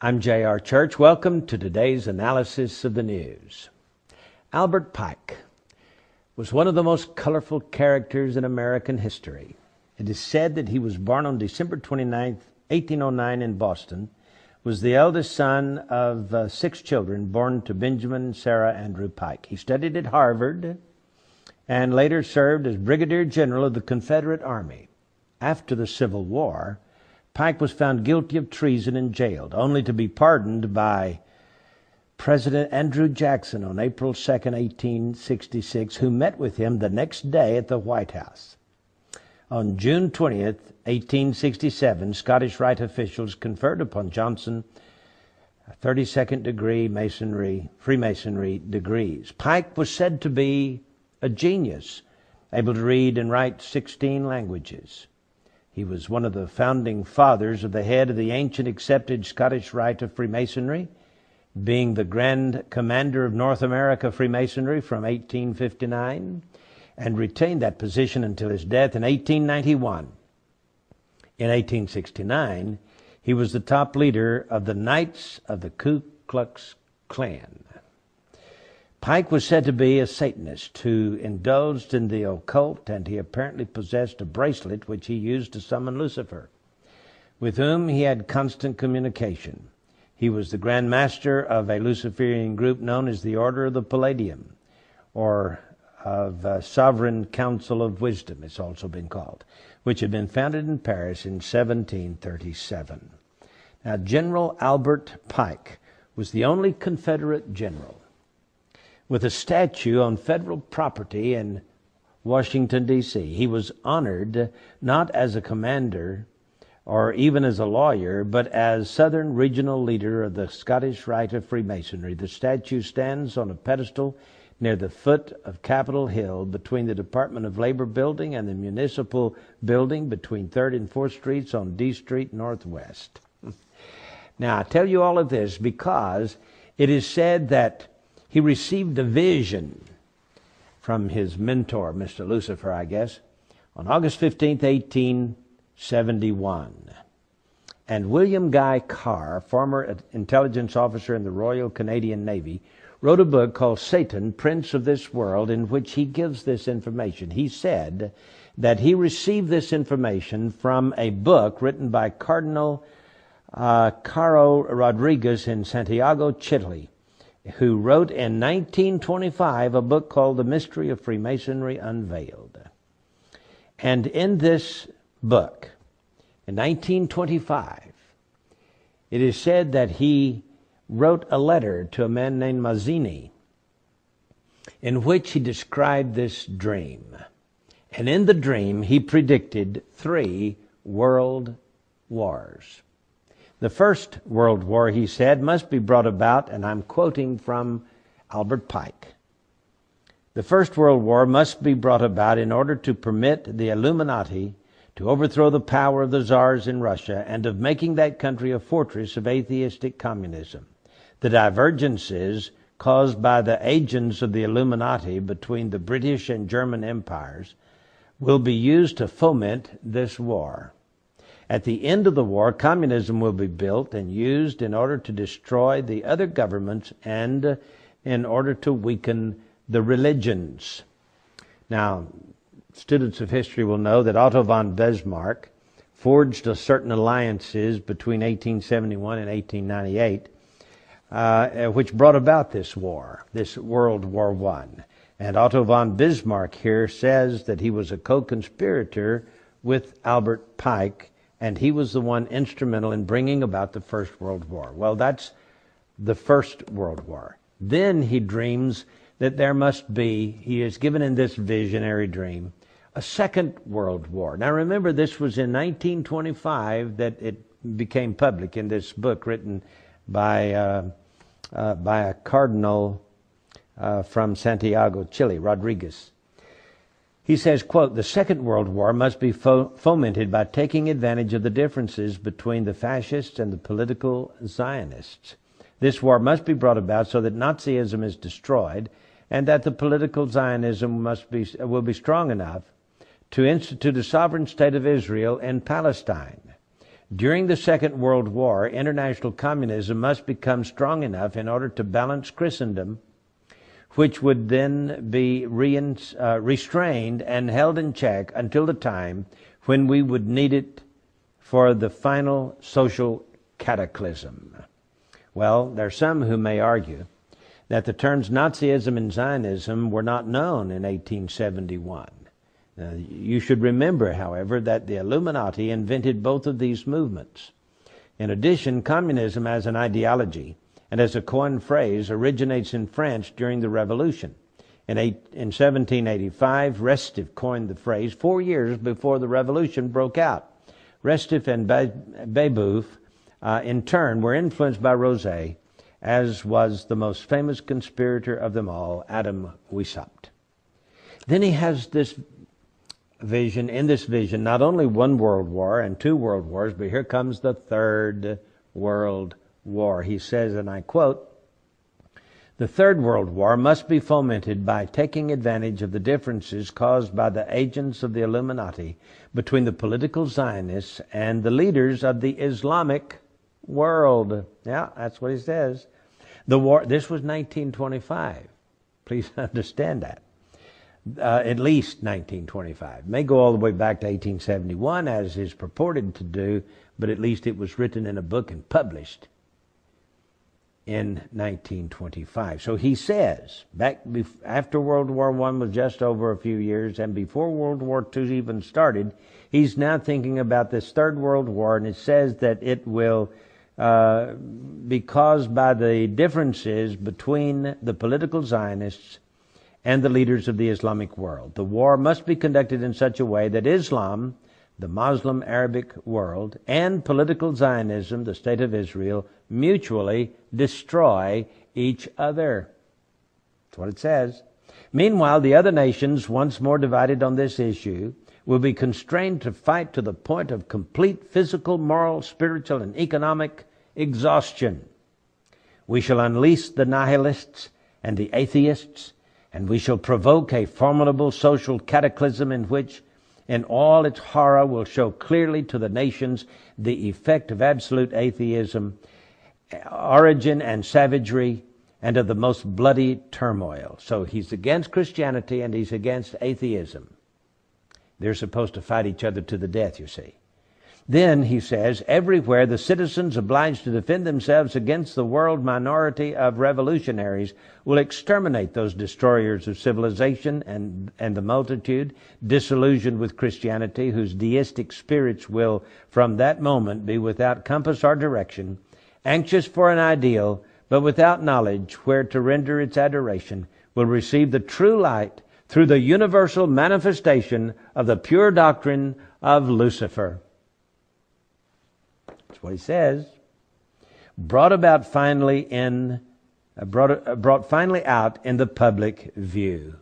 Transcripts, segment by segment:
I'm J.R. Church. Welcome to today's analysis of the news. Albert Pike was one of the most colorful characters in American history. It is said that he was born on December 29, 1809 in Boston, was the eldest son of 6 children born to Benjamin and Sarah Andrew Pike. He studied at Harvard and later served as Brigadier General of the Confederate Army. After the Civil War, Pike was found guilty of treason and jailed, only to be pardoned by President Andrew Jackson on April 2, 1866, who met with him the next day at the White House. On June 20, 1867, Scottish Rite officials conferred upon Johnson 32nd degree Freemasonry degrees. Pike was said to be a genius, able to read and write 16 languages. He was one of the founding fathers of the head of the ancient accepted Scottish Rite of Freemasonry, being the Grand Commander of North America Freemasonry from 1859, and retained that position until his death in 1891. In 1869, he was the top leader of the Knights of the Ku Klux Klan. Pike was said to be a Satanist who indulged in the occult, and he apparently possessed a bracelet which he used to summon Lucifer, with whom he had constant communication. He was the Grand Master of a Luciferian group known as the Order of the Palladium, or of Sovereign Council of Wisdom, it's also been called, which had been founded in Paris in 1737. Now, General Albert Pike was the only Confederate general with a statue on federal property in Washington, D.C. He was honored not as a commander or even as a lawyer, but as Southern Regional Leader of the Scottish Rite of Freemasonry. The statue stands on a pedestal near the foot of Capitol Hill between the Department of Labor building and the Municipal building between 3rd and 4th Streets on D Street Northwest. Now, I tell you all of this because it is said that he received a vision from his mentor, Mr. Lucifer, I guess, on August 15, 1871. And William Guy Carr, former intelligence officer in the Royal Canadian Navy, wrote a book called Satan, Prince of this World, in which he gives this information. He said that he received this information from a book written by Cardinal Caro Rodriguez in Santiago, Chile, who wrote in 1925 a book called The Mystery of Freemasonry Unveiled. And in this book, in 1925, it is said that he wrote a letter to a man named Mazzini in which he described this dream. And in the dream, he predicted 3 world wars. The First World War, he said, must be brought about, and I'm quoting from Albert Pike. The First World War must be brought about in order to permit the Illuminati to overthrow the power of the czars in Russia and of making that country a fortress of atheistic communism. The divergences caused by the agents of the Illuminati between the British and German empires will be used to foment this war. At the end of the war, communism will be built and used in order to destroy the other governments and in order to weaken the religions. Now, students of history will know that Otto von Bismarck forged certain alliances between 1871 and 1898, which brought about this war, this World War I. And Otto von Bismarck here says that he was a co-conspirator with Albert Pike, and he was the one instrumental in bringing about the First World War. Well, that's the First World War. Then he dreams that there must be, he is given in this visionary dream, a Second World War. Now remember, this was in 1925 that it became public in this book written by a cardinal from Santiago, Chile, Rodriguez. He says, quote, "The Second World War must be fomented by taking advantage of the differences between the fascists and the political Zionists. This war must be brought about so that Nazism is destroyed and that the political Zionism will be strong enough to institute a sovereign state of Israel in Palestine. During the Second World War, international communism must become strong enough in order to balance Christendom, which would then be restrained and held in check until the time when we would need it for the final social cataclysm. Well, there are some who may argue that the terms Nazism and Zionism were not known in 1871. You should remember, however, that the Illuminati invented both of these movements. In addition, communism as an ideology and as a coined phrase originates in France during the Revolution. In 1785, Restif coined the phrase 4 years before the Revolution broke out. Restif and Babeuf, in turn, were influenced by Rosé, as was the most famous conspirator of them all, Adam Weishaupt. Then he has this vision, in this vision, not only one world war and two world wars, but here comes the third world war. He says, and I quote, "The third world war must be fomented by taking advantage of the differences caused by the agents of the Illuminati between the political Zionists and the leaders of the Islamic world." Yeah, that's what he says. The war, this was 1925. Please understand that. At least 1925. May go all the way back to 1871, as is purported to do, but at least it was written in a book and published in 1925. So he says, after World War I was just over a few years, and before World War II even started, he's now thinking about this Third World War, and it says that it will be caused by the differences between the political Zionists and the leaders of the Islamic world. The war must be conducted in such a way that Islam, the Muslim Arabic world, and political Zionism, the State of Israel, mutually destroy each other. That's what it says. Meanwhile, the other nations, once more divided on this issue, will be constrained to fight to the point of complete physical, moral, spiritual, and economic exhaustion. We shall unleash the nihilists and the atheists, and we shall provoke a formidable social cataclysm in which, in all its horror, will show clearly to the nations the effect of absolute atheism, origin and savagery, and of the most bloody turmoil. So he's against Christianity and he's against atheism. They're supposed to fight each other to the death, you see. Then, he says, everywhere the citizens obliged to defend themselves against the world minority of revolutionaries will exterminate those destroyers of civilization and the multitude, disillusioned with Christianity, whose deistic spirits will from that moment be without compass or direction, anxious for an ideal, but without knowledge where to render its adoration, will receive the true light through the universal manifestation of the pure doctrine of Lucifer. That's what he says. Brought finally out in the public view.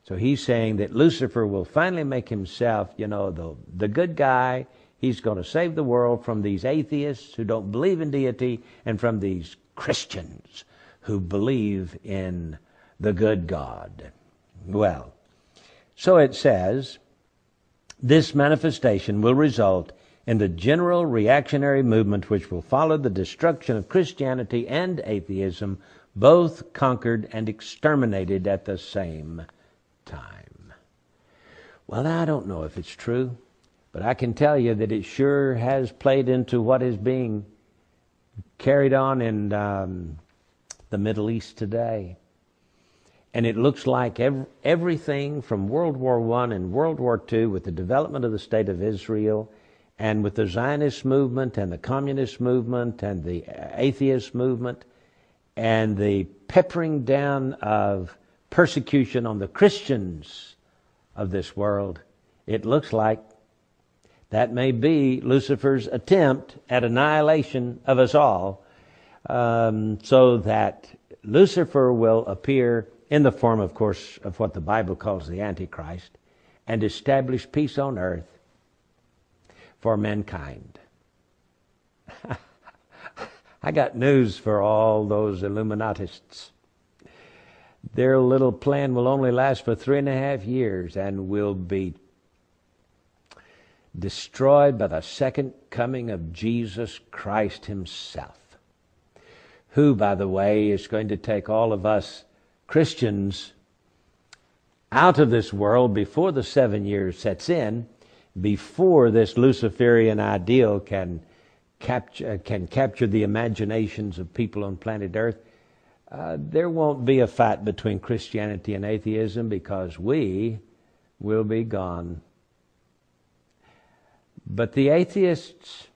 So he's saying that Lucifer will finally make himself, the good guy. He's going to save the world from these atheists who don't believe in deity and from these Christians who believe in the good God. Well, so it says, this manifestation will result in the general reactionary movement which will follow the destruction of Christianity and atheism, both conquered and exterminated at the same time. Well, now, I don't know if it's true, but I can tell you that it sure has played into what is being carried on in the Middle East today. And it looks like everything from World War I and World War II, with the development of the State of Israel, and with the Zionist movement and the communist movement and the atheist movement, and the peppering down of persecution on the Christians of this world, it looks like that may be Lucifer's attempt at annihilation of us all, so that Lucifer will appear in the form, of course, of what the Bible calls the Antichrist, and establish peace on earth for mankind. I got news for all those Illuminatists. Their little plan will only last for 3.5 years and will be destroyed by the second coming of Jesus Christ himself, who, by the way, is going to take all of us Christians out of this world before the 7 years sets in, before this Luciferian ideal can capture the imaginations of people on planet Earth. There won't be a fight between Christianity and atheism, because we will be gone. But the atheists,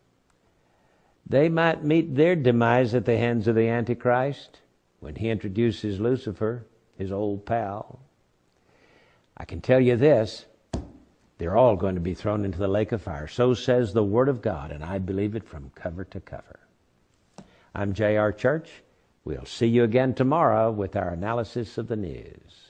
they might meet their demise at the hands of the Antichrist when he introduces Lucifer, his old pal. I can tell you this, they're all going to be thrown into the lake of fire. So says the Word of God, and I believe it from cover to cover. I'm J.R. Church. We'll see you again tomorrow with our analysis of the news.